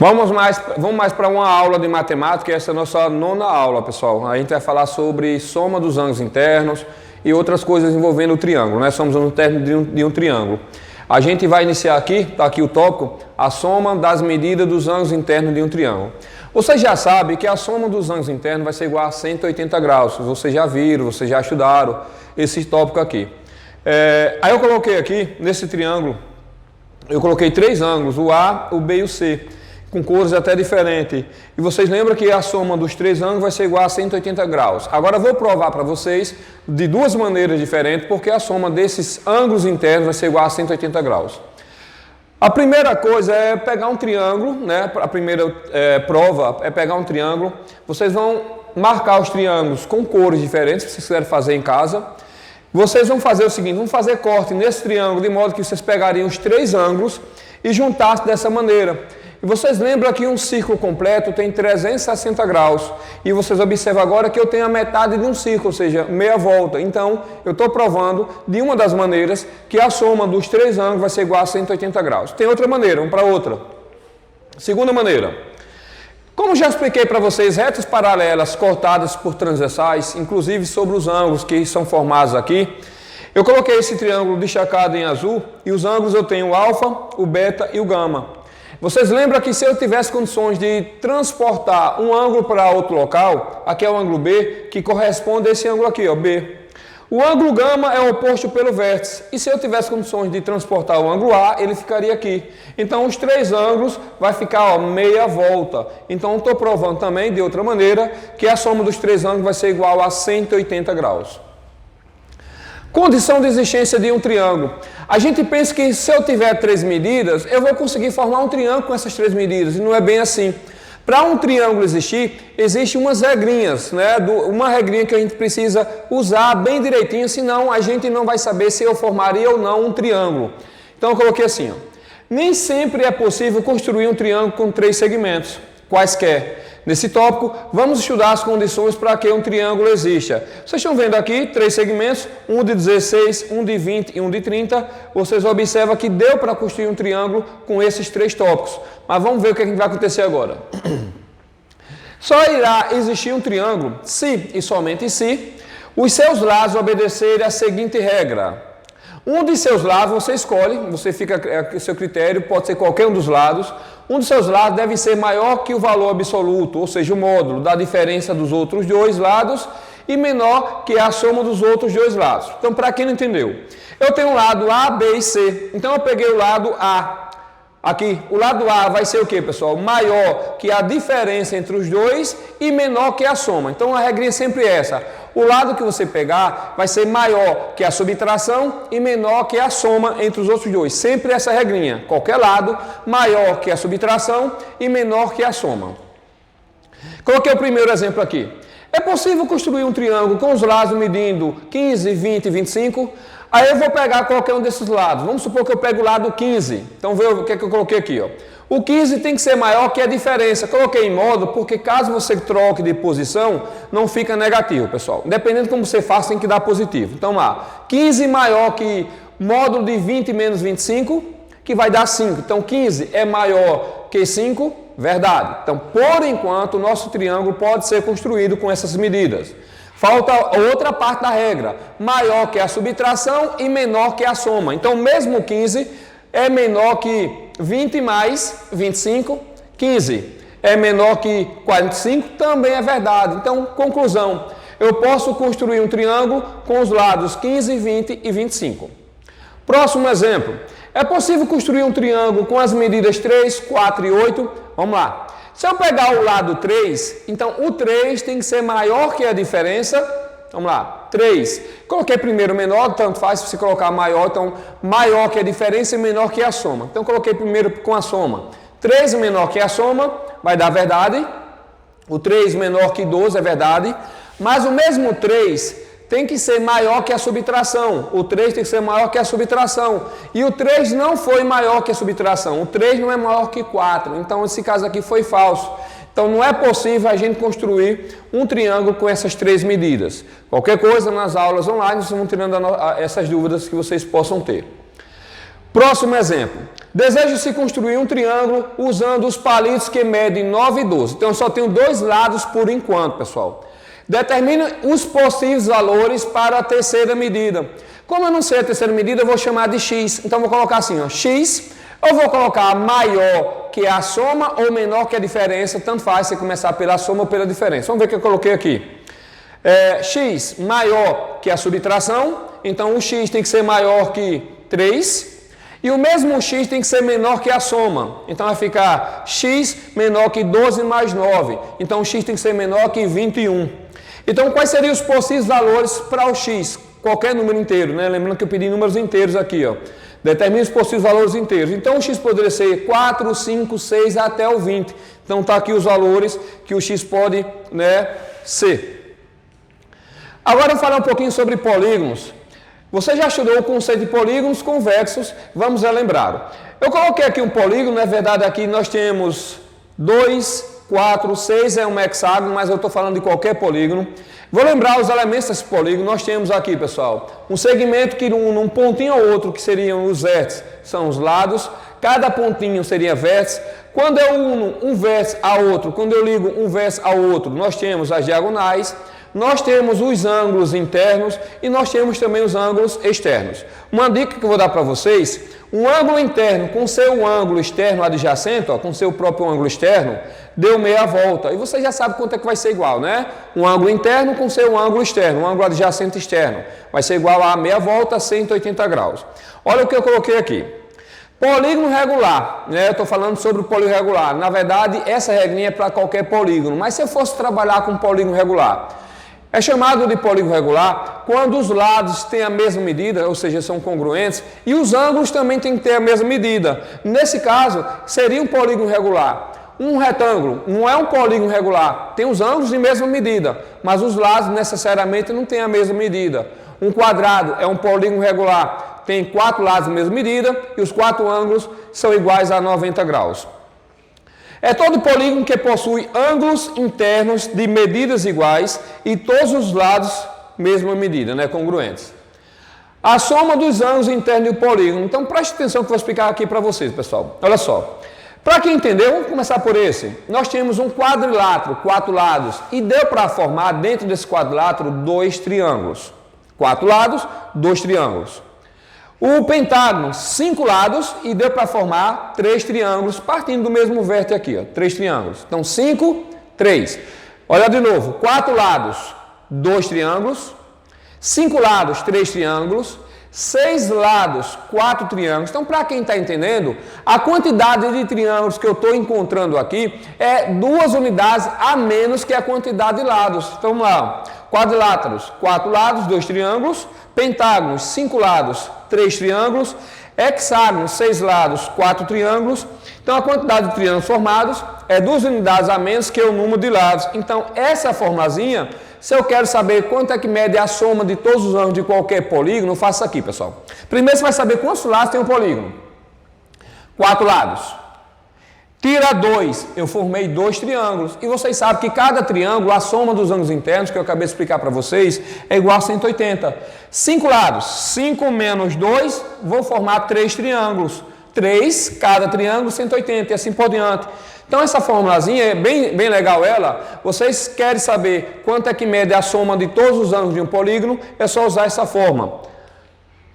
Vamos mais para uma aula de matemática, essa é a nossa nona aula, pessoal. A gente vai falar sobre soma dos ângulos internos e outras coisas envolvendo o triângulo, né? Somos no término de um triângulo. A gente vai iniciar aqui, está aqui o tópico, a soma das medidas dos ângulos internos de um triângulo. Vocês já sabem que a soma dos ângulos internos vai ser igual a 180 graus. Vocês já viram, vocês já estudaram esse tópico aqui. Aí eu coloquei aqui, nesse triângulo, eu coloquei três ângulos, o A, o B e o C, com cores até diferentes. E vocês lembram que a soma dos três ângulos vai ser igual a 180 graus. Agora eu vou provar para vocês de duas maneiras diferentes, porque a soma desses ângulos internos vai ser igual a 180 graus. A primeira coisa é pegar um triângulo, né? A primeira prova é pegar um triângulo. Vocês vão marcar os triângulos com cores diferentes, se vocês quiserem fazer em casa. Vocês vão fazer o seguinte, vão fazer corte nesse triângulo, de modo que vocês pegariam os três ângulos e juntassem dessa maneira. E vocês lembram que um círculo completo tem 360 graus. E vocês observam agora que eu tenho a metade de um círculo, ou seja, meia volta. Então, eu estou provando de uma das maneiras que a soma dos três ângulos vai ser igual a 180 graus. Tem outra maneira, vamos para outra. Segunda maneira. Como já expliquei para vocês, retas paralelas cortadas por transversais, inclusive sobre os ângulos que são formados aqui, eu coloquei esse triângulo destacado em azul e os ângulos eu tenho o alfa, o beta e o gama. Vocês lembram que se eu tivesse condições de transportar um ângulo para outro local, aqui é o ângulo B, que corresponde a esse ângulo aqui, ó, B. O ângulo gama é oposto pelo vértice, e se eu tivesse condições de transportar o ângulo A, ele ficaria aqui. Então, os três ângulos vai ficar, ó, meia volta. Então, estou provando também, de outra maneira, que a soma dos três ângulos vai ser igual a 180 graus. Condição de existência de um triângulo. A gente pensa que se eu tiver três medidas, eu vou conseguir formar um triângulo com essas três medidas, e não é bem assim. Para um triângulo existir, existem umas regrinhas, né? Uma regrinha que a gente precisa usar bem direitinho, senão a gente não vai saber se eu formaria ou não um triângulo. Então eu coloquei assim, ó. Nem sempre é possível construir um triângulo com três segmentos, quaisquer. Nesse tópico, vamos estudar as condições para que um triângulo exista. Vocês estão vendo aqui três segmentos, um de 16, um de 20 e um de 30. Vocês observam que deu para construir um triângulo com esses três tópicos. Mas vamos ver o que vai acontecer agora. Só irá existir um triângulo se e somente se os seus lados obedecerem à seguinte regra. Um de seus lados você escolhe, você fica a seu critério, pode ser qualquer um dos lados. Um dos seus lados deve ser maior que o valor absoluto, ou seja, o módulo da diferença dos outros dois lados, e menor que a soma dos outros dois lados. Então, para quem não entendeu, eu tenho um lado A, B e C. Então, eu peguei o lado A. Aqui, o lado A vai ser o que, pessoal? Maior que a diferença entre os dois e menor que a soma. Então, a regrinha é sempre essa. O lado que você pegar vai ser maior que a subtração e menor que a soma entre os outros dois. Sempre essa regrinha. Qualquer lado maior que a subtração e menor que a soma. Coloquei o primeiro exemplo aqui. É possível construir um triângulo com os lados medindo 15, 20 e 25? Aí eu vou pegar qualquer um desses lados. Vamos supor que eu pego o lado 15. Então, vê o que eu coloquei aqui, ó. O 15 tem que ser maior que a diferença. Coloquei em módulo porque caso você troque de posição, não fica negativo, pessoal. Dependendo de como você faça, tem que dar positivo. Então, lá, 15 maior que módulo de 20 menos 25, que vai dar 5. Então, 15 é maior que 5, verdade. Então, por enquanto, o nosso triângulo pode ser construído com essas medidas. Falta outra parte da regra, maior que a subtração e menor que a soma. Então, mesmo 15 é menor que 20 mais 25, 15 é menor que 45, também é verdade. Então, conclusão, eu posso construir um triângulo com os lados 15, 20 e 25. Próximo exemplo, é possível construir um triângulo com as medidas 3, 4 e 8? Vamos lá. Se eu pegar o lado 3, então o 3 tem que ser maior que a diferença. Vamos lá, 3. Coloquei primeiro menor, tanto faz se você colocar maior, então maior que a diferença e menor que a soma. Então coloquei primeiro com a soma. 3 menor que a soma, vai dar verdade. O 3 menor que 12 é verdade. Mas o mesmo 3 tem que ser maior que a subtração. O 3 tem que ser maior que a subtração. E o 3 não foi maior que a subtração. O 3 não é maior que 4. Então esse caso aqui foi falso. Então, não é possível a gente construir um triângulo com essas três medidas. Qualquer coisa, nas aulas online, vocês vão tirando essas dúvidas que vocês possam ter. Próximo exemplo. Deseja-se construir um triângulo usando os palitos que medem 9 e 12. Então, eu só tenho dois lados por enquanto, pessoal. Determina os possíveis valores para a terceira medida. Como eu não sei a terceira medida, eu vou chamar de x. Então, eu vou colocar assim, ó, x. Eu vou colocar maior que a soma ou menor que a diferença. Tanto faz se começar pela soma ou pela diferença. Vamos ver o que eu coloquei aqui. X maior que a subtração. Então, o x tem que ser maior que 3. E o mesmo x tem que ser menor que a soma. Então, vai ficar x menor que 12 mais 9. Então, o x tem que ser menor que 21. Então, quais seriam os possíveis valores para o x? Qualquer número inteiro, né? Lembrando que eu pedi números inteiros aqui, ó. Determine os possíveis valores inteiros. Então, o x poderia ser 4, 5, 6 até o 20. Então, está aqui os valores que o x pode, né, ser. Agora, eu vou falar um pouquinho sobre polígonos. Você já estudou o conceito de polígonos convexos, vamos relembrar. Eu coloquei aqui um polígono, na verdade aqui nós temos 2, 4, 6 é um hexágono, mas eu estou falando de qualquer polígono. Vou lembrar os elementos desse polígono, nós temos aqui, pessoal, um segmento que num pontinho ou outro, que seriam os vértices, são os lados, cada pontinho seria vértice. Quando eu uno um vértice a outro, quando eu ligo um vértice ao outro, nós temos as diagonais. Nós temos os ângulos internos e nós temos também os ângulos externos. Uma dica que eu vou dar para vocês, um ângulo interno com seu ângulo externo adjacente, ó, com seu próprio ângulo externo, deu meia volta. E você já sabe quanto é que vai ser igual, né? Um ângulo interno com seu ângulo externo, um ângulo adjacente externo. Vai ser igual a meia volta, 180 graus. Olha o que eu coloquei aqui. Polígono regular, né? Eu estou falando sobre o polígono regular. Na verdade, essa regrinha é para qualquer polígono. Mas se eu fosse trabalhar com polígono regular, é chamado de polígono regular quando os lados têm a mesma medida, ou seja, são congruentes, e os ângulos também têm que ter a mesma medida. Nesse caso, seria um polígono regular. Um retângulo não é um polígono regular, tem os ângulos de mesma medida, mas os lados necessariamente não têm a mesma medida. Um quadrado é um polígono regular, tem 4 lados de mesma medida e os 4 ângulos são iguais a 90 graus. É todo polígono que possui ângulos internos de medidas iguais e todos os lados mesma medida, né, congruentes. A soma dos ângulos internos do polígono. Então, preste atenção que eu vou explicar aqui para vocês, pessoal. Olha só. Para quem entendeu, vamos começar por esse. Nós temos um quadrilátero, 4 lados, e deu para formar dentro desse quadrilátero 2 triângulos. 4 lados, 2 triângulos. O pentágono, 5 lados, e deu para formar 3 triângulos, partindo do mesmo vértice aqui, ó, 3 triângulos. Então, 5, 3. Olha de novo, 4 lados, 2 triângulos, 5 lados, 3 triângulos, 6 lados, 4 triângulos. Então, para quem está entendendo, a quantidade de triângulos que eu estou encontrando aqui é 2 unidades a menos que a quantidade de lados. Então, vamos lá. Quadriláteros, 4 lados, 2 triângulos. Pentágonos, 5 lados, 3 triângulos. Hexágonos, 6 lados, 4 triângulos. Então, a quantidade de triângulos formados é 2 unidades a menos que o número de lados. Então, essa formulazinha, se eu quero saber quanto é que mede a soma de todos os ângulos de qualquer polígono, eu faço aqui, pessoal. Primeiro, você vai saber quantos lados tem um polígono. 4 lados. Tira 2, eu formei 2 triângulos. E vocês sabem que cada triângulo, a soma dos ângulos internos, que eu acabei de explicar para vocês, é igual a 180. 5 lados, 5 menos 2, vou formar 3 triângulos. 3, cada triângulo, 180 e assim por diante. Então, essa formulazinha é bem legal ela. Vocês querem saber quanto é que mede a soma de todos os ângulos de um polígono, é só usar essa forma.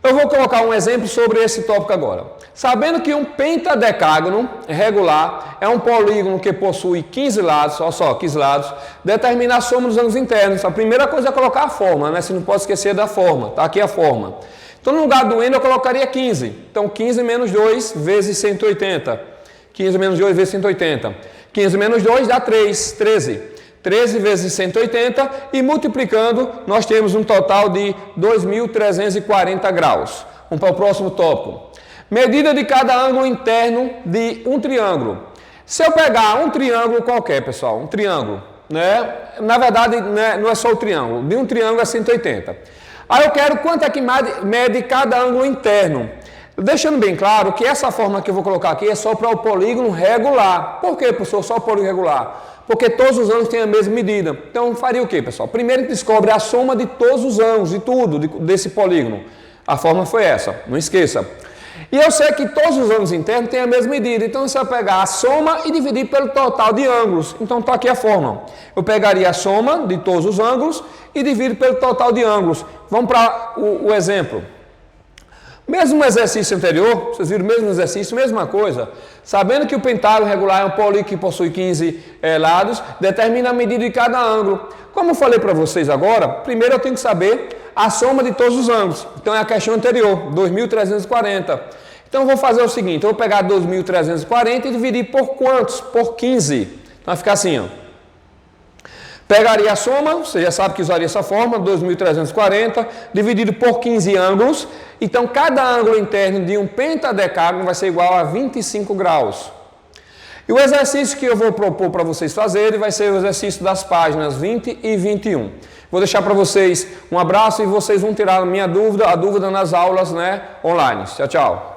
Eu vou colocar um exemplo sobre esse tópico agora. Sabendo que um pentadecágono regular é um polígono que possui 15 lados, olha só, 15 lados, determina a soma dos ângulos internos. A primeira coisa é colocar a forma, né? Você não pode esquecer da forma, tá aqui a forma. Então, no lugar do n eu colocaria 15. Então, 15 menos 2 vezes 180. 15 menos 2 vezes 180. 15 menos 2 dá 3, 13. 13 vezes 180 e multiplicando, nós temos um total de 2.340 graus. Vamos para o próximo tópico. Medida de cada ângulo interno de um triângulo. Se eu pegar um triângulo qualquer, pessoal, um triângulo, né? Na verdade, né, não é só o triângulo, de um triângulo é 180. Aí eu quero quanto é que mede cada ângulo interno. Deixando bem claro que essa forma que eu vou colocar aqui é só para o polígono regular. Por quê, professor? Só o polígono regular? Porque todos os ângulos têm a mesma medida. Então, faria o quê, pessoal? Primeiro, descobre a soma de todos os ângulos, de tudo, desse polígono. A forma foi essa, não esqueça. E eu sei que todos os ângulos internos têm a mesma medida, então você vai pegar a soma e dividir pelo total de ângulos. Então está aqui a fórmula. Eu pegaria a soma de todos os ângulos e divido pelo total de ângulos. Vamos para o exemplo. Mesmo exercício anterior, vocês viram o mesmo exercício, mesma coisa. Sabendo que o pentágono regular é um polígono que possui 15 lados, determina a medida de cada ângulo. Como eu falei para vocês agora, primeiro eu tenho que saber a soma de todos os ângulos. Então é a questão anterior, 2.340. Então eu vou fazer o seguinte, eu vou pegar 2.340 e dividir por quantos? Por 15. Então vai ficar assim, ó. Pegaria a soma, você já sabe que usaria essa forma, 2.340, dividido por 15 ângulos. Então, cada ângulo interno de um pentadecágono vai ser igual a 25 graus. E o exercício que eu vou propor para vocês fazerem vai ser o exercício das páginas 20 e 21. Vou deixar para vocês um abraço e vocês vão tirar a minha dúvida, a dúvida nas aulas online. Tchau, tchau.